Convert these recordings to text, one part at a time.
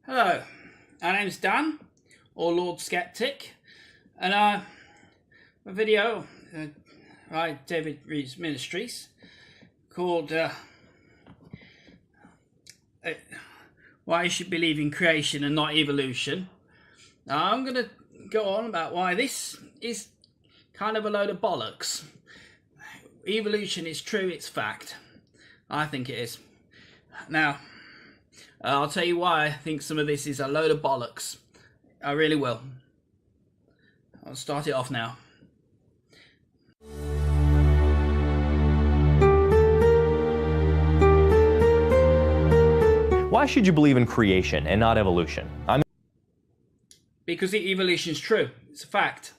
Hello, my name's Dan, or Lord Skeptic, and a video by David Reed's Ministries called Why You Should Believe in Creation and Not Evolution. Now, I'm going to go on about why this is kind of a load of bollocks. Evolution is true, it's fact. I think it is. Now, I'll tell you why I think some of this is a load of bollocks. I really will. I'll start it off now. Why should you believe in creation and not evolution? Because evolution is true. It's a fact.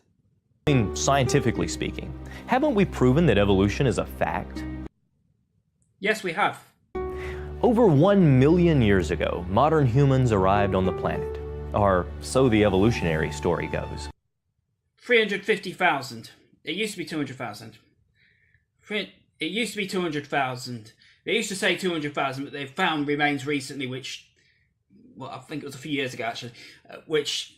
Scientifically speaking, haven't we proven that evolution is a fact? Yes, we have. Over 1 million years ago, modern humans arrived on the planet. Or so the evolutionary story goes. 350,000. It used to be 200,000. It used to be 200,000. They used to say 200,000, but they've found remains recently, which, well, I think it was a few years ago actually, which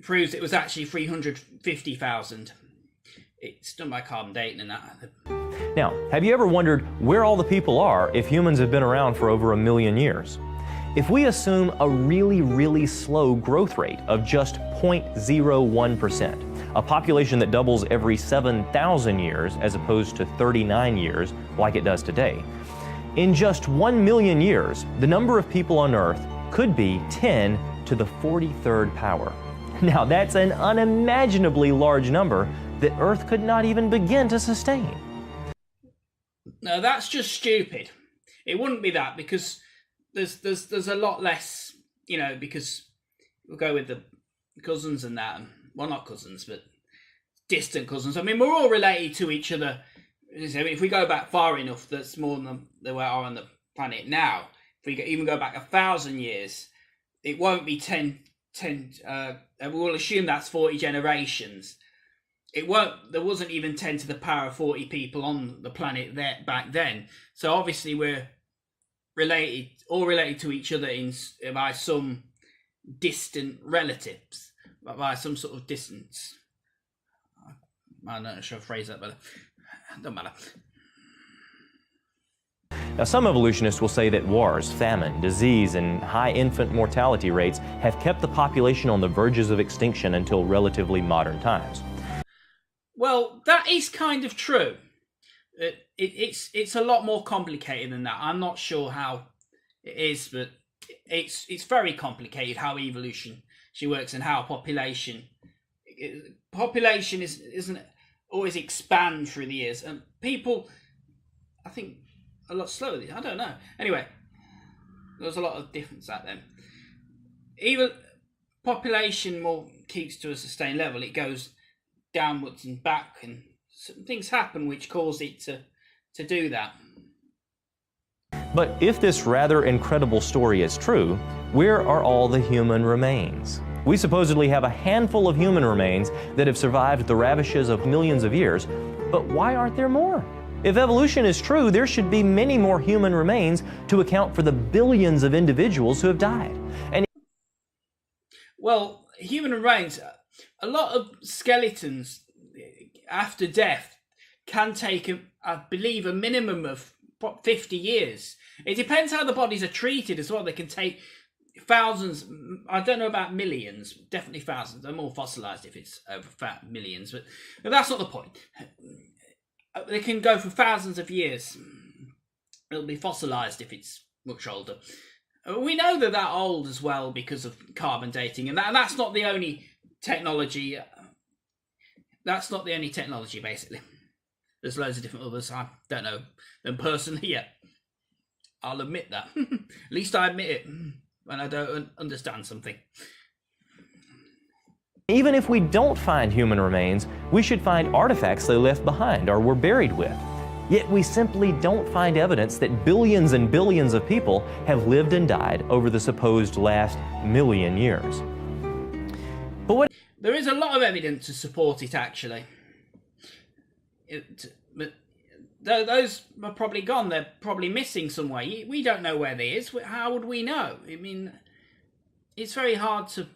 proves it was actually 350,000. It's done by carbon dating and that. Now, have you ever wondered where all the people are if humans have been around for over 1 million years? If we assume a really slow growth rate of just 0.01%, a population that doubles every 7,000 years as opposed to 39 years like it does today, in just 1 million years, the number of people on Earth could be 10 to the 43rd power. Now, that's an unimaginably large number that Earth could not even begin to sustain. No, that's just stupid. It wouldn't be that because there's a lot less, you know, because we'll go with the cousins and that. Well, not cousins, but distant cousins. I mean, we're all related to each other. If we go back far enough, that's more than there are on the planet now. If we even go back 1,000 years, it won't be 10 we'll assume that's 40 generations. There wasn't even 10 to the power of 40 people on the planet there back then. So obviously we're all related to each other by some distant relatives, by some sort of distance. I don't know if I should phrase that better. Don't matter. Now, some evolutionists will say that wars, famine, disease, and high infant mortality rates have kept the population on the verges of extinction until relatively modern times. Well, that is kind of true. It's a lot more complicated than that. I'm not sure how it is, but it's very complicated how evolution works and how population isn't always expand through the years, and people, I think, a lot slower. I don't know. Anyway, there's a lot of difference out there. Even population more keeps to a sustained level. It goes downwards and back, and some things happen which cause it to do that. But if this rather incredible story is true, where are all the human remains? We supposedly have a handful of human remains that have survived the ravages of millions of years, but why aren't there more? If evolution is true, there should be many more human remains to account for the billions of individuals who have died. Well, human remains, a lot of skeletons after death can take, I believe, a minimum of 50 years. It depends how the bodies are treated as well. They can take thousands, I don't know about millions, definitely thousands. They're more fossilized if it's over millions, but that's not the point. They can go for thousands of years. It'll be fossilized if it's much older. We know they're that old as well because of carbon dating, and that's not the only technology. That's not the only technology, basically. There's loads of different others. I don't know them personally yet. I'll admit that. At least I admit it when I don't understand something. Even if we don't find human remains, we should find artifacts they left behind or were buried with. Yet we simply don't find evidence that billions and billions of people have lived and died over the supposed last 1 million years. But there is a lot of evidence to support it, actually. But those are probably gone. They're probably missing somewhere. We don't know where they is. How would we know? I mean, it's very hard to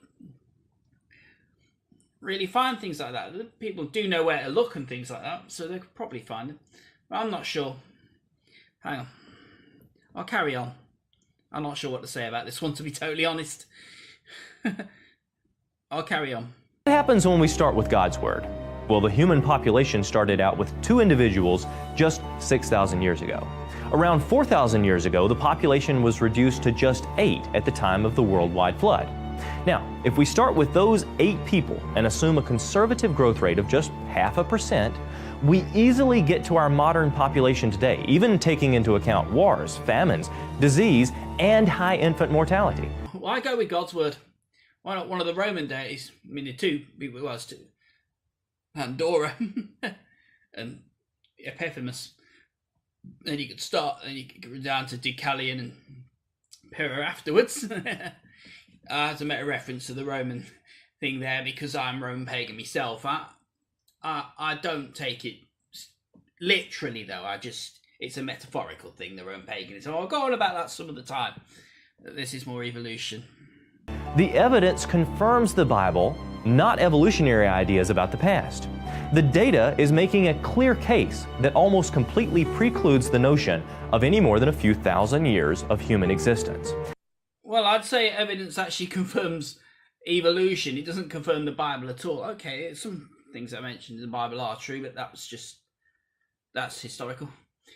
really find things like that. People do know where to look and things like that, so they could probably find it. But I'm not sure. Hang on. I'll carry on. I'm not sure what to say about this one, to be totally honest. I'll carry on. What happens when we start with God's Word? Well, the human population started out with 2 individuals just 6,000 years ago. Around 4,000 years ago, the population was reduced to just 8 at the time of the worldwide flood. Now, if we start with those 8 people and assume a conservative growth rate of just 0.5%, we easily get to our modern population today, even taking into account wars, famines, disease, and high infant mortality. Well, I go with God's Word. Why not one of the Roman deities? I mean, the two, it was two. Pandora and Epiphanes. Then you could start, and you could go down to Deucalion and Pyrrha afterwards. As a meta reference to the Roman thing there, because I'm Roman pagan myself. I don't take it literally though. It's a metaphorical thing, the Roman paganism. I'll go on about that some of the time. This is more evolution. The evidence confirms the Bible, not evolutionary ideas about the past. The data is making a clear case that almost completely precludes the notion of any more than a few thousand years of human existence. Well, I'd say evidence actually confirms evolution. It doesn't confirm the Bible at all. Okay, some things I mentioned in the Bible are true, but that's historical.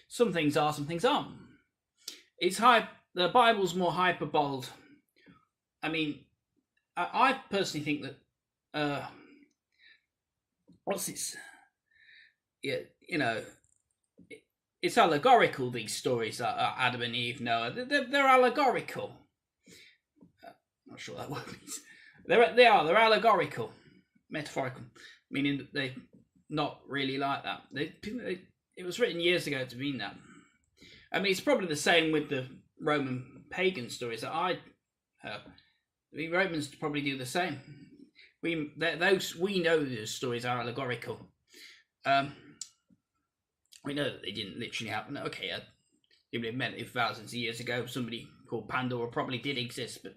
Some things are, some things aren't. The Bible's more hyperboled. I mean, I personally think that yeah, you know, it's allegorical. These stories that Adam and Eve know, they're allegorical. Not sure what that word means. They're allegorical, metaphorical, meaning that they're not really like that. It was written years ago to mean that. I mean, it's probably the same with the Roman pagan stories that I heard. The Romans probably do the same. We know those stories are allegorical. We know that they didn't literally happen. Okay, it meant if thousands of years ago somebody called Pandora probably did exist, but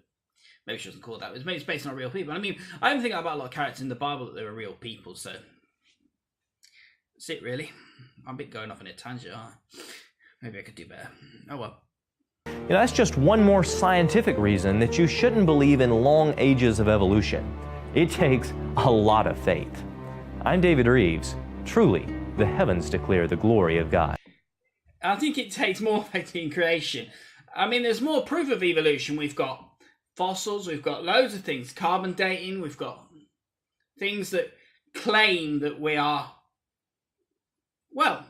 maybe she wasn't called that. It's based on real people. I mean, I don't think about a lot of characters in the Bible that they were real people, so that's it really. I'm a bit going off on a tangent, aren't I? Maybe I could do better. Oh well. You know, that's just one more scientific reason that you shouldn't believe in long ages of evolution. It takes a lot of faith. I'm David Reeves. Truly, the heavens declare the glory of God. I think it takes more faith in creation. I mean, there's more proof of evolution. We've got fossils, we've got loads of things, carbon dating, we've got things that claim that we are, well,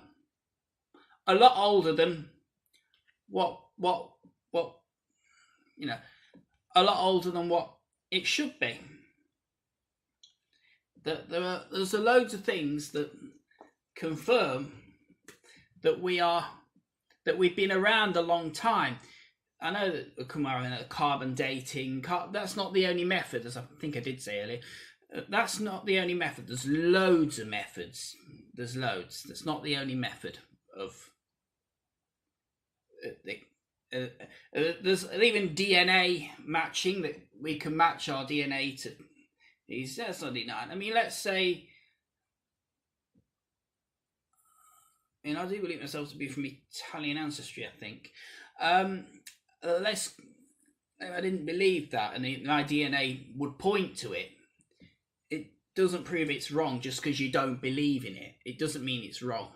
a lot older than what you know, a lot older than what it should be. There's loads of things that confirm that we've been around a long time. I know that we come around at carbon dating. That's not the only method, as I think I did say earlier. That's not the only method. There's loads of methods. There's loads. That's not the only method of. There's even DNA matching, that we can match our DNA to these. That's not denying. I mean, let's say. I do believe myself to be from Italian ancestry, I think. I didn't believe that, and my DNA would point to it. It doesn't prove it's wrong just because you don't believe in it. It doesn't mean it's wrong.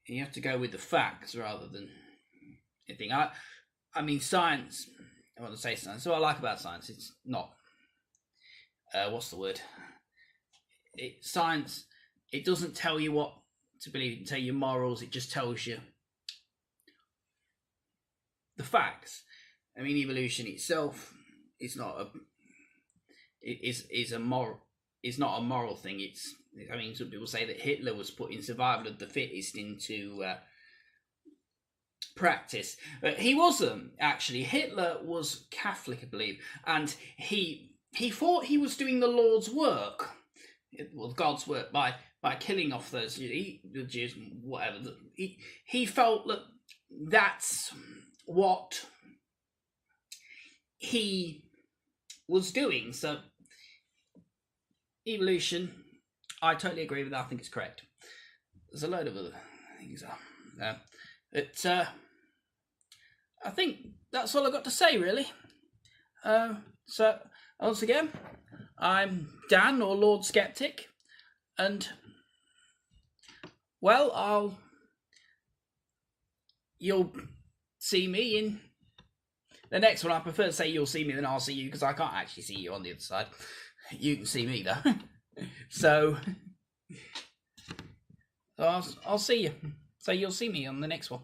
You have to go with the facts rather than anything. I mean, science. I want to say science. What I like about science, it's not. What's the word? Science. It doesn't tell you what to believe. It can tell you morals. It just tells you the facts. I mean, evolution itself is not a moral thing. I mean, some people say that Hitler was putting survival of the fittest into practice, but he wasn't actually. Hitler was Catholic, I believe, and he thought he was doing the Lord's work, well, God's work, by killing off those the Jews, whatever. He felt that that's what he was doing. So evolution, I totally agree with that. I think it's correct. There's a load of other things. I think that's all I've got to say, really. So once again, I'm Dan, or Lord Skeptic, and well, you'll see me in the next one. I prefer to say you'll see me than I'll see you, because I can't actually see you on the other side. You can see me though. So I'll see you. So you'll see me on the next one.